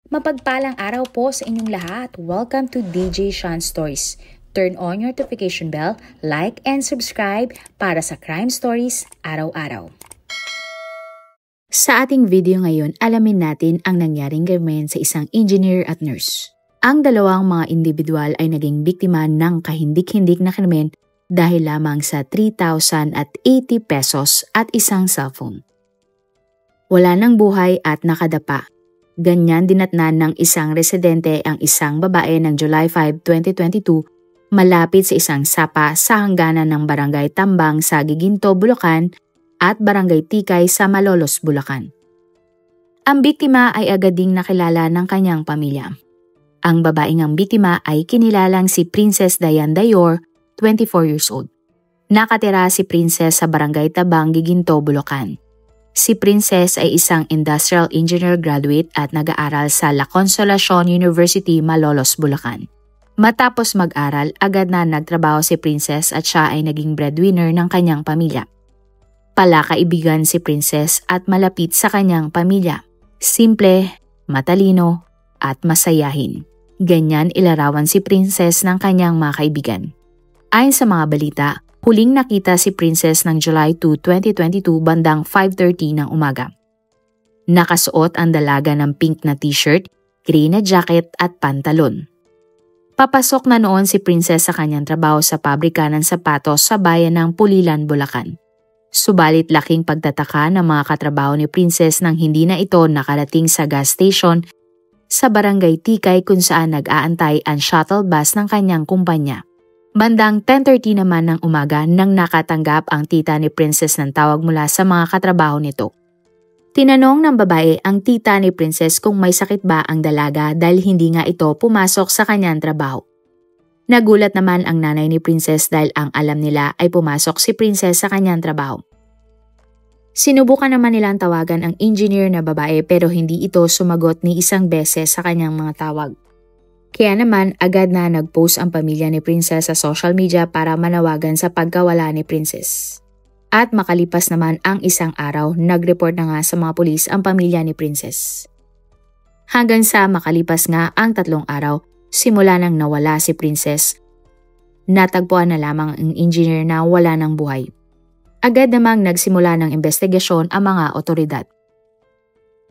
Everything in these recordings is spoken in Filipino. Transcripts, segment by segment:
Mapagpalang araw po sa inyong lahat. Welcome to DJ Sean Stories. Turn on your notification bell, like and subscribe para sa crime stories araw-araw. Sa ating video ngayon, alamin natin ang nangyaring krimen sa isang engineer at nurse. Ang dalawang mga individual ay naging biktima ng kahindik-hindik na krimen dahil lamang sa 3,080 pesos at isang cellphone. Wala nang buhay at nakadapa. Ganyan dinatnan ng isang residente ang isang babae ng July 5, 2022 malapit sa isang sapa sa hangganan ng Barangay Tambang sa Giginto, Bulacan at Barangay Tikay sa Malolos, Bulacan. Ang biktima ay agad ding nakilala ng kanyang pamilya. Ang babaeng ang biktima ay kinilalang si Princess Diane Dayor, 24 years old. Nakatira si Princess sa Barangay Tabang, Giginto, Bulacan. Si Princess ay isang industrial engineer graduate at nag-aaral sa La Consolacion University, Malolos, Bulacan. Matapos mag-aral, agad na nagtrabaho si Princess at siya ay naging breadwinner ng kanyang pamilya. Palakaibigan si Princess at malapit sa kanyang pamilya. Simple, matalino, at masayahin. Ganyan ilarawan si Princess ng kanyang mga kaibigan. Ayon sa mga balita, huling nakita si Princess ng July 2, 2022 bandang 5:30 ng umaga. Nakasuot ang dalaga ng pink na t-shirt, gray na jacket at pantalon. Papasok na noon si Princess sa kanyang trabaho sa pabrika ng sapatos sa bayan ng Pulilan, Bulacan. Subalit laking pagtataka ng mga katrabaho ni Princess nang hindi na ito nakarating sa gas station sa Barangay Tikay kung saan nag-aantay ang shuttle bus ng kanyang kumpanya. Bandang 10:30 naman ng umaga nang nakatanggap ang tita ni Princess ng tawag mula sa mga katrabaho nito. Tinanong ng babae ang tita ni Princess kung may sakit ba ang dalaga dahil hindi nga ito pumasok sa kanyang trabaho. Nagulat naman ang nanay ni Princess dahil ang alam nila ay pumasok si Princess sa kanyang trabaho. Sinubukan naman nilang tawagan ang engineer na babae pero hindi ito sumagot ni isang beses sa kanyang mga tawag. Kaya naman agad na nag-post ang pamilya ni Princess sa social media para manawagan sa pagkawala ni Princess. At makalipas naman ang isang araw, nag-report na nga sa mga pulis ang pamilya ni Princess. Hanggang sa makalipas nga ang 3 araw, simula nang nawala si Princess, natagpuan na lamang ang engineer na wala ng buhay. Agad namang nagsimula ng investigasyon ang mga otoridad.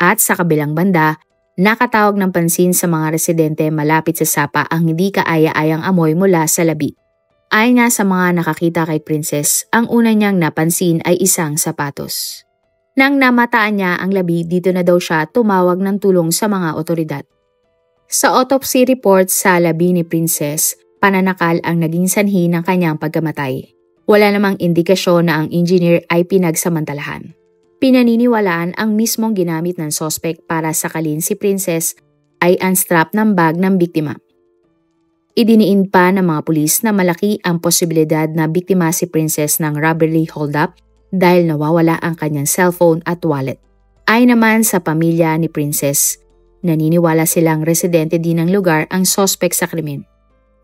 At sa kabilang banda, nakatawag ng pansin sa mga residente malapit sa sapa ang hindi kaaya-ayang amoy mula sa labi. Ayon nga sa mga nakakita kay Princess, ang una niyang napansin ay isang sapatos. Nang namataan niya ang labi, dito na daw siya tumawag ng tulong sa mga otoridad. Sa autopsy report sa labi ni Princess, pananakal ang naging sanhi ng kanyang pagkamatay. Wala namang indikasyon na ang engineer ay pinagsamantalahan. Pinaniniwalaan ang mismong ginamit ng sospek para sakalin si Princess ay ang strap ng bag ng biktima. Idiniin pa ng mga pulis na malaki ang posibilidad na biktima si Princess ng robbery hold-up dahil nawawala ang kanyang cellphone at wallet. Ayon naman sa pamilya ni Princess, naniniwala silang residente din ng lugar ang sospek sa krimen.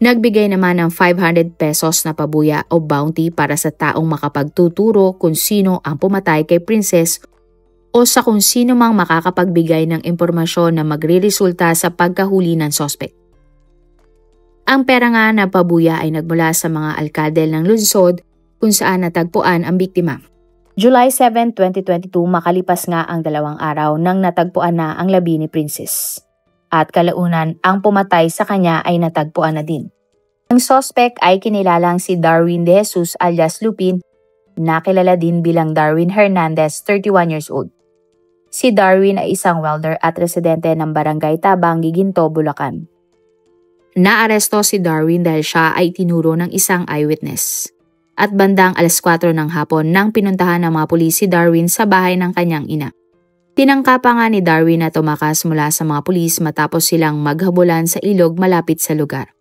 Nagbigay naman ng 500 pesos na pabuya o bounty para sa taong makapagtuturo kung sino ang pumatay kay Princess o sa kung sino mang makakapagbigay ng impormasyon na magreresulta sa pagkahuli ng sospek. Ang pera nga na pabuya ay nagmula sa mga alkalde ng lungsod kung saan natagpuan ang biktima. July 7, 2022 makalipas nga ang 2 araw nang natagpuan na ang labi ni Princess. At kalaunan ang pumatay sa kanya ay natagpuan na din. Ang sospek ay kinilalang si Darwin De Jesus alias Lupin, nakilala din bilang Darwin Hernandez, 31 years old. Si Darwin ay isang welder at residente ng Barangay Tabang, Giginto, Bulacan. Naaresto si Darwin dahil siya ay tinuro ng isang eyewitness. At bandang 4:00 ng hapon nang pinuntahan ng mga pulis si Darwin sa bahay ng kanyang ina. Tinangka pa nga ni Darwin na tumakas mula sa mga pulis matapos silang maghabulan sa ilog malapit sa lugar.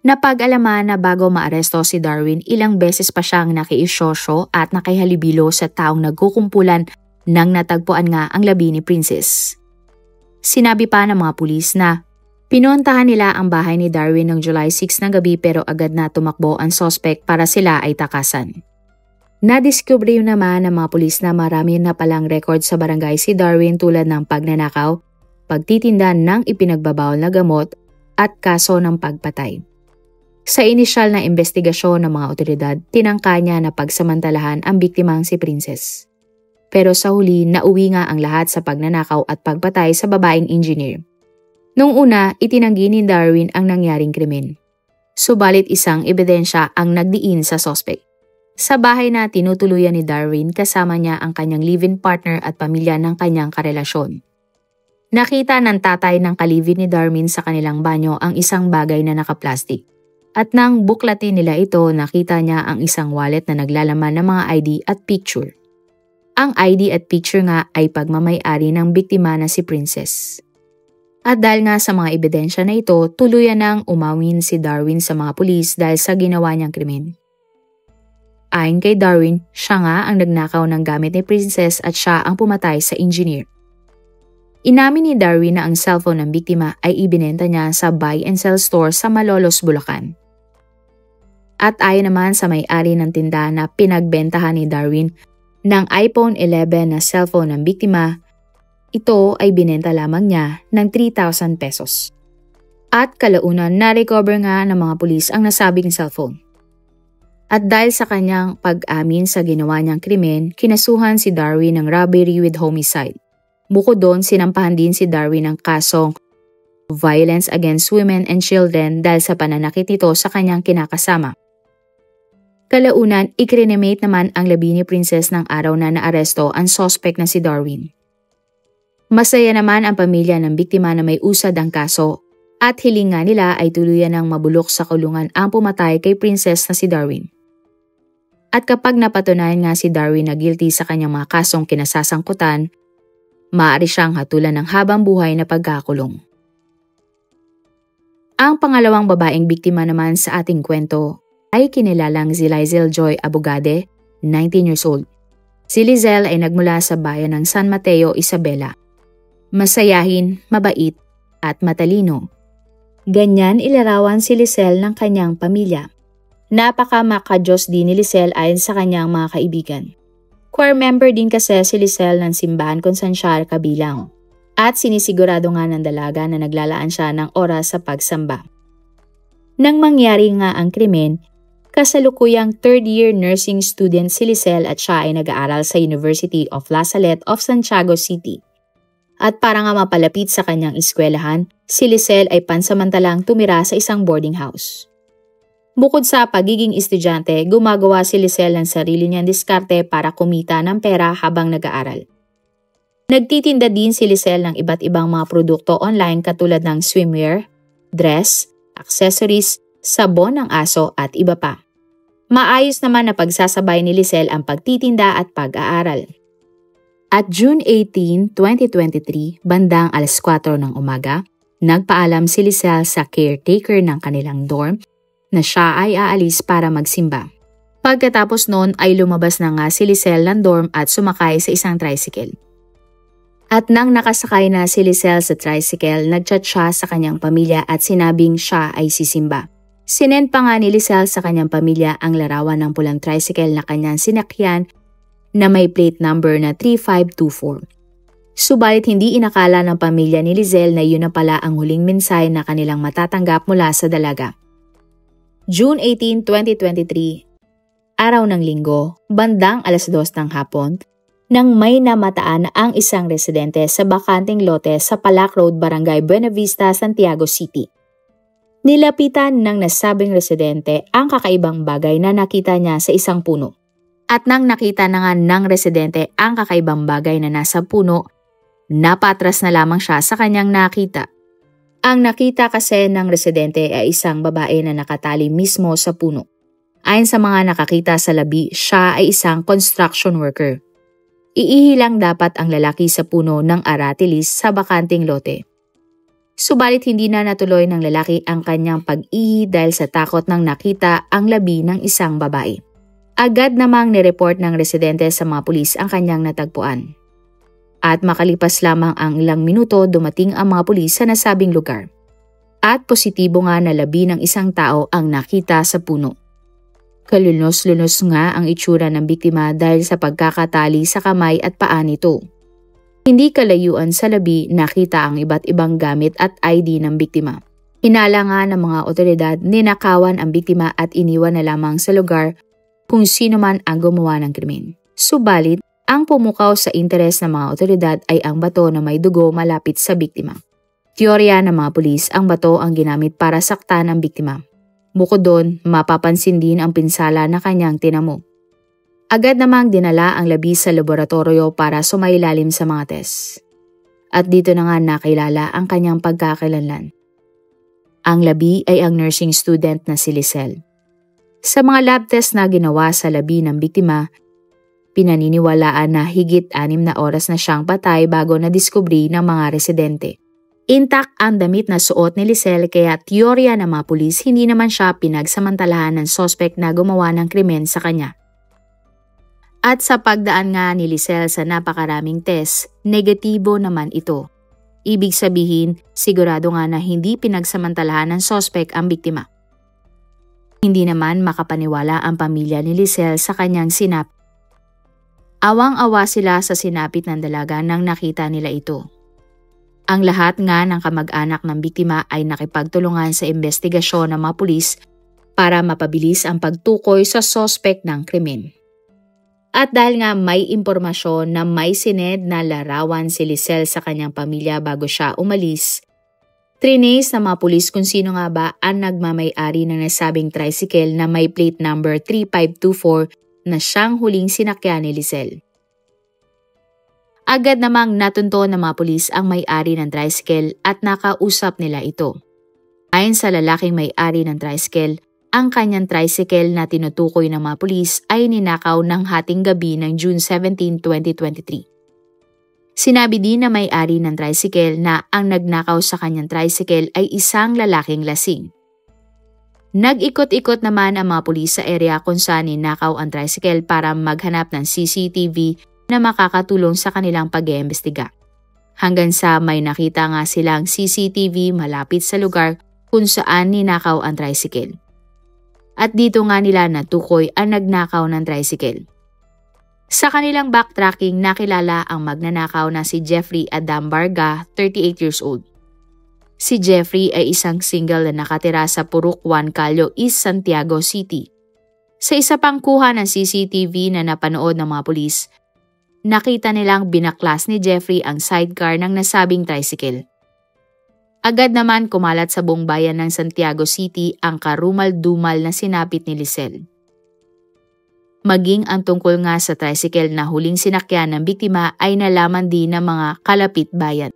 Napag-alaman na bago maaresto si Darwin, ilang beses pa siyang nakiisyosyo at nakihalibilo sa taong nagkukumpulan nang natagpuan nga ang labi ni Princess. Sinabi pa ng mga pulis na pinuntahan nila ang bahay ni Darwin noong July 6 ng gabi pero agad na tumakbo ang sospek para sila ay takasan. Nadiskubre naman ng mga pulis na marami na palang record sa barangay si Darwin tulad ng pagnanakaw, pagtitinda ng ipinagbabawal na gamot at kaso ng pagpatay. Sa inisyal na investigasyon ng mga otoridad, tinangka niya na pagsamantalahan ang biktimang si Princess. Pero sa huli, nauwi nga ang lahat sa pagnanakaw at pagpatay sa babaeng engineer. Noong una, itinanggi ni Darwin ang nangyaring krimen. Subalit isang ebidensya ang nagdiin sa suspect. Sa bahay na tinutuluyan ni Darwin, kasama niya ang kanyang live-in partner at pamilya ng kanyang karelasyon. Nakita ng tatay ng kalivin ni Darwin sa kanilang banyo ang isang bagay na nakaplastik. At nang buklatin nila ito, nakita niya ang isang wallet na naglalaman ng mga ID at picture. Ang ID at picture nga ay pagmamay-ari ng biktima na si Princess. At dahil nga sa mga ebidensya na ito, tuluyan nang umawin si Darwin sa mga pulis dahil sa ginawa niyang krimen. Ayon kay Darwin, siya nga ang nagnakaw ng gamit ni Princess at siya ang pumatay sa engineer. Inamin ni Darwin na ang cellphone ng biktima ay ibinenta niya sa buy and sell store sa Malolos, Bulacan. At ayon naman sa may-ari ng tindahan na pinagbentahan ni Darwin ng iPhone 11 na cellphone ng biktima, ito ay binenta lamang niya ng 3,000 pesos. At kalaunan na-recover nga ng mga pulis ang nasabing cellphone. At dahil sa kanyang pag-amin sa ginawa niyang krimen, kinasuhan si Darwin ng robbery with homicide. Bukod doon, sinampahan din si Darwin ng kasong violence against women and children dahil sa pananakit nito sa kanyang kinakasama. Kalaunan, ikrinemate naman ang labi ni Princess ng araw na naaresto ang suspect na si Darwin. Masaya naman ang pamilya ng biktima na may usad ang kaso at hiling nga nila ay tuluyan ng mabulok sa kulungan ang pumatay kay Princess na si Darwin. At kapag napatunayan nga si Darwin na guilty sa kanyang mga kasong kinasasangkutan, maaari siyang hatulan ng habang buhay na pagkakulong. Ang pangalawang babaeng biktima naman sa ating kwento ay kinilalang si Lizelle Joy Abogade, 19 years old. Si Lizelle ay nagmula sa bayan ng San Mateo, Isabela. Masayahin, mabait, at matalino. Ganyan ilarawan si Lizelle ng kanyang pamilya. Napaka-makadiyos din ni Lizelle ayon sa kanyang mga kaibigan. Choir member din kasi si Lizelle ng simbahan kung saan siya kabilang. At sinisigurado nga ng dalaga na naglalaan siya ng oras sa pagsamba. Nang mangyari nga ang krimen, kasalukuyang third-year nursing student si Lizelle at siya ay nag-aaral sa University of La Salette of Santiago City. At para nga mapalapit sa kanyang eskwelahan, si Lizelle ay pansamantalang tumira sa isang boarding house. Bukod sa pagiging estudyante, gumagawa si Lizelle ng sarili niyang diskarte para kumita ng pera habang nag-aaral. Nagtitinda din si Lizelle ng iba't ibang mga produkto online katulad ng swimwear, dress, accessories, sabon ng aso at iba pa. Maayos naman na pagsasabay ni Lizelle ang pagtitinda at pag-aaral. At June 18, 2023, bandang alas 4 ng umaga, nagpaalam si Lizelle sa caretaker ng kanilang dorm na siya ay aalis para magsimba. Pagkatapos noon ay lumabas na nga si Lizelle ng dorm at sumakay sa isang tricycle. At nang nakasakay na si Lizelle sa tricycle, nagchat siya sa kanyang pamilya at sinabing siya ay sisimba. Sinend pa nga ni Lizelle sa kanyang pamilya ang larawan ng pulang tricycle na kanyang sinakyan na may plate number na 3524. Subalit hindi inakala ng pamilya ni Lizelle na yun na pala ang huling mensahe na kanilang matatanggap mula sa dalaga. June 18, 2023, araw ng linggo, bandang alas 2 ng hapon, nang may namataan ang isang residente sa bakanting lote sa Palac Road, Barangay Buena Vista, Santiago City. Nilapitan ng nasabing residente ang kakaibang bagay na nakita niya sa isang puno. At nang nakita na nga ng residente ang kakaibang bagay na nasa puno, napatras na lamang siya sa kanyang nakita. Ang nakita kasi ng residente ay isang babae na nakatali mismo sa puno. Ayon sa mga nakakita sa labi, siya ay isang construction worker. Iihilang dapat ang lalaki sa puno ng aratilis sa bakanting lote. Subalit hindi na natuloy ng lalaki ang kanyang pag-ihi dahil sa takot nang nakita ang labi ng isang babae. Agad namang nireport ng residente sa mga pulis ang kanyang natagpuan. At makalipas lamang ang ilang minuto dumating ang mga pulis sa nasabing lugar. At positibo nga na labi ng isang tao ang nakita sa puno. Kalunos-lunos nga ang itsura ng biktima dahil sa pagkakatali sa kamay at paa nito. Hindi kalayuan sa labi nakita ang iba't ibang gamit at ID ng biktima. Hinala nga ng mga otoridad, ninakawan ang biktima at iniwan na lamang sa lugar kung sino man ang gumawa ng krimen. Subalit, ang pumukaw sa interes ng mga otoridad ay ang bato na may dugo malapit sa biktima. Teorya ng mga pulis, ang bato ang ginamit para saktan ang biktima. Bukod doon, mapapansin din ang pinsala na kanyang tinamo. Agad namang dinala ang labi sa laboratorio para sumailalim sa mga test. At dito na nga nakilala ang kanyang pagkakakilanlan. Ang labi ay ang nursing student na si Lizelle. Sa mga lab test na ginawa sa labi ng biktima, pinaniniwalaan na higit 6 na oras na siyang patay bago na-diskubri ng mga residente. Intact ang damit na suot ni Lizelle kaya teorya ng mga pulis hindi naman siya pinagsamantalahan ng sospek na gumawa ng krimen sa kanya. At sa pagdaan nga ni Lizelle sa napakaraming test, negatibo naman ito. Ibig sabihin, sigurado nga na hindi pinagsamantalahan ng sospek ang biktima. Hindi naman makapaniwala ang pamilya ni Lizelle sa kanyang sinapit. Awang-awa sila sa sinapit ng dalaga nang nakita nila ito. Ang lahat nga ng kamag-anak ng biktima ay nakipagtulungan sa investigasyon ng mga pulis para mapabilis ang pagtukoy sa sospek ng krimen. At dahil nga may impormasyon na may sined na larawan si Lizelle sa kanyang pamilya bago siya umalis, trinace ng mga pulis kung sino nga ba ang nagmamay-ari ng nasabing tricycle na may plate number 3524 na siyang huling sinakyan ni Lizelle. Agad namang natunto ng mga pulis ang may-ari ng tricycle at nakausap nila ito. Ayon sa lalaking may-ari ng tricycle, ang kanyang tricycle na tinutukoy ng mga pulis ay ninakaw ng hating gabi ng June 17, 2023. Sinabi din na may-ari ng tricycle na ang nagnakaw sa kanyang tricycle ay isang lalaking lasing. Nag-ikot-ikot naman ang mga pulis sa area kung saan ninakaw ang tricycle para maghanap ng CCTV na makakatulong sa kanilang pag-iimbestiga. Hanggang sa may nakita nga silang CCTV malapit sa lugar kung saan ninakaw ang tricycle. At dito nga nila natukoy ang nagnakaw ng tricycle. Sa kanilang backtracking, nakilala ang magnanakaw na si Jeffrey Adam Barga, 38 years old. Si Jeffrey ay isang single na nakatira sa Purok 1 Calio, East Santiago City. Sa isa pang kuha ng CCTV na napanood ng mga pulis, nakita nilang binaklas ni Jeffrey ang sidecar ng nasabing tricycle. Agad naman kumalat sa buong bayan ng Santiago City ang karumal-dumal na sinapit ni Lizelle. Maging ang tungkol nga sa tricycle na huling sinakyan ng biktima ay nalaman din ng mga kalapit bayan.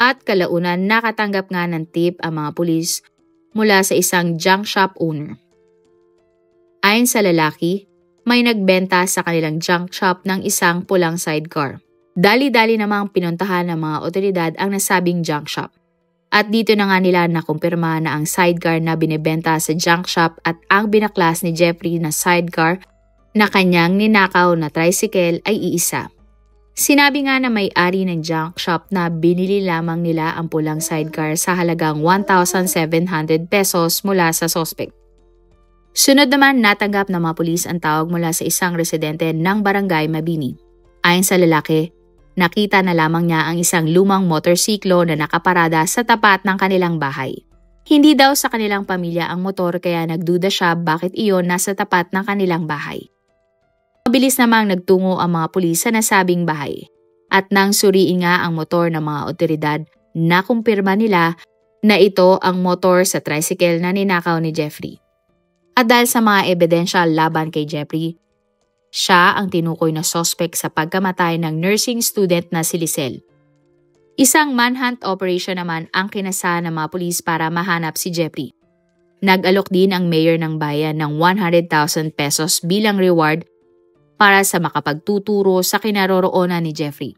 At kalaunan nakatanggap nga ng tip ang mga pulis mula sa isang junk shop owner. Ayon sa lalaki, may nagbenta sa kanilang junk shop ng isang pulang sidecar. Dali-dali namang pinuntahan ng mga otoridad ang nasabing junk shop. At dito na nga nila nakumpirma na ang sidecar na binibenta sa junk shop at ang binaklas ni Jeffrey na sidecar na kanyang ninakaw na tricycle ay iisa. Sinabi nga na may-ari ng junk shop na binili lamang nila ang pulang sidecar sa halagang 1,700 pesos mula sa sospek. Sunod naman natanggap ng mga pulis ang tawag mula sa isang residente ng Barangay Mabini. Ayon sa lalaki, nakita na lamang niya ang isang lumang motorsiklo na nakaparada sa tapat ng kanilang bahay. Hindi daw sa kanilang pamilya ang motor kaya nagduda siya bakit iyon nasa tapat ng kanilang bahay. Mabilis namang nagtungo ang mga pulis sa nasabing bahay. At nang suriin nga ang motor ng mga otoridad, nakumpirma nila na ito ang motor sa tricycle na ninakaw ni Jeffrey. At dahil sa mga ebidensya laban kay Jeffrey, siya ang tinukoy na sospek sa pagkamatay ng nursing student na si Lizelle. Isang manhunt operation naman ang kinasa ng mga pulis para mahanap si Jeffrey. Nag-alok din ang mayor ng bayan ng 100,000 pesos bilang reward para sa makapagtuturo sa kinaroroonan ni Jeffrey.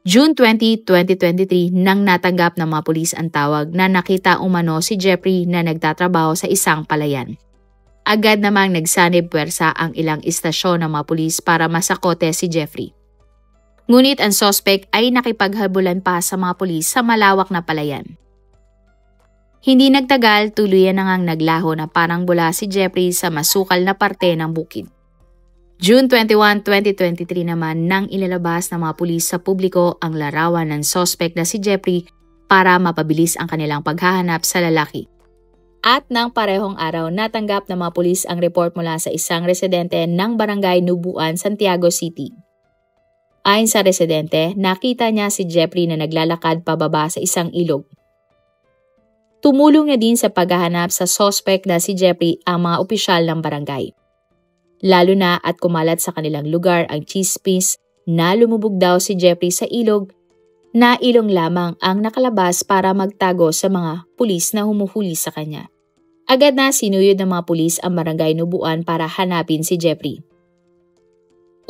June 20, 2023 nang natanggap ng mga pulis ang tawag na nakita umano si Jeffrey na nagtatrabaho sa isang palayan. Agad namang nagsanib puwersa ang ilang istasyon ng mga pulis para masakote si Jeffrey. Ngunit ang sospek ay nakipaghabulan pa sa mga pulis sa malawak na palayan. Hindi nagtagal, tuluyan na ngang naglaho na parang bula si Jeffrey sa masukal na parte ng bukid. June 21, 2023 naman nang ilalabas ng mga pulis sa publiko ang larawan ng suspect na si Jeffrey para mapabilis ang kanilang paghahanap sa lalaki. At nang parehong araw natanggap ng mga pulis ang report mula sa isang residente ng Barangay Nubuan, Santiago City. Ayon sa residente, nakita niya si Jeffrey na naglalakad pababa sa isang ilog. Tumulong na din sa paghahanap sa suspect na si Jeffrey ang mga opisyal ng barangay. Lalo na at kumalat sa kanilang lugar ang chismis na lumubog daw si Jeffrey sa ilog na ilong lamang ang nakalabas para magtago sa mga pulis na humuhuli sa kanya. Agad na sinuyod ng mga pulis ang Barangay Nubuan para hanapin si Jeffrey.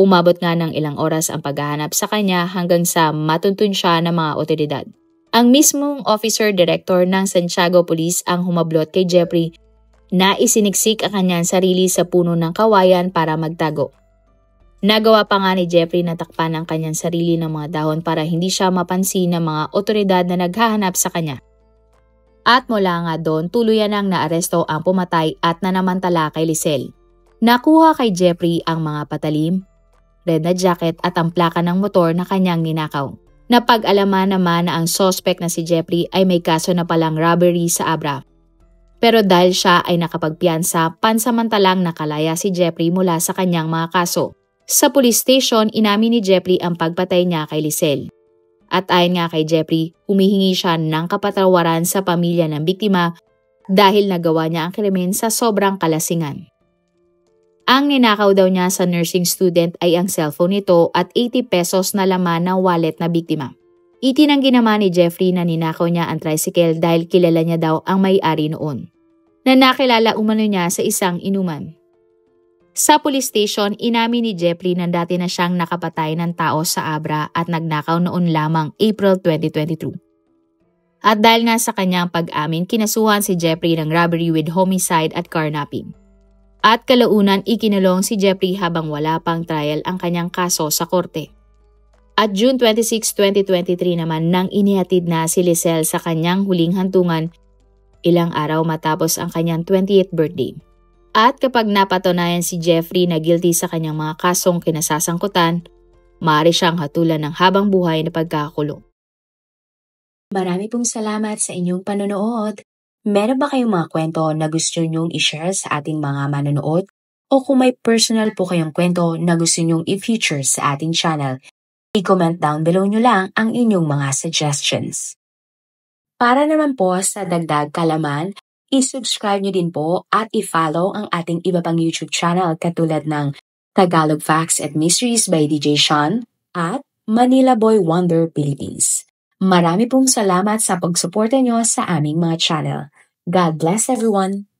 Umabot nga ng ilang oras ang paghahanap sa kanya hanggang sa matuntun siya ng mga otoridad. Ang mismong officer director ng Santiago Police ang humablot kay Jeffrey na isiniksik ang kanyang sarili sa puno ng kawayan para magtago. Nagawa pa nga ni Jeffrey na takpan ang kanyang sarili ng mga dahon para hindi siya mapansin ng mga otoridad na naghahanap sa kanya. At mula nga doon, tuluyan nang naaresto ang pumatay at nanamantala kay Lisel. Nakuha kay Jeffrey ang mga patalim, red na jacket at ang plaka ng motor na kanyang ninakaw. Napag-alaman naman na ang suspect na si Jeffrey ay may kaso na palang robbery sa Abra. Pero dahil siya ay nakapagpiyansa, pansamantalang nakalaya si Jeffrey mula sa kanyang mga kaso. Sa police station, inamin ni Jeffrey ang pagpatay niya kay Lisel. At ayon nga kay Jeffrey, humihingi siya ng kapatawaran sa pamilya ng biktima dahil nagawa niya ang krimen sa sobrang kalasingan. Ang ninakaw daw niya sa nursing student ay ang cellphone nito at 80 pesos na laman ng wallet na biktima. Itinanggi naman ni Jeffrey na ninakaw niya ang tricycle dahil kilala niya daw ang may-ari noon, na nakilala umano niya sa isang inuman. Sa police station, inamin ni Jeffrey na dati na siyang nakapatay ng tao sa Abra at nagnakaw noon lamang April 2022. At dahil nga sa kanyang pag-amin, kinasuhan si Jeffrey ng robbery with homicide at carnapping. At kalaunan ikinulong si Jeffrey habang wala pang trial ang kanyang kaso sa korte. At June 26, 2023 naman nang inihatid na si Lisel sa kanyang huling hantungan ilang araw matapos ang kanyang 20th birthday. At kapag napatunayan si Jeffrey na guilty sa kanyang mga kasong kinasasangkutan, maaari siyang hatulan ng habang buhay na pagkakakulong. Marami pong salamat sa inyong panonood. Meron ba kayong mga kwento na gusto nyong i-share sa ating mga manonood? O kung may personal po kayong kwento na gusto nyong i-feature sa ating channel, i-comment down below nyo lang ang inyong mga suggestions. Para naman po sa dagdag kalaman, i-subscribe nyo din po at i-follow ang ating iba pang YouTube channel katulad ng Tagalog Facts and Mysteries by DJ Sean at Manila Boy Wonder Philippines. Marami pong salamat sa pagsuporta nyo sa aming mga channel. God bless everyone!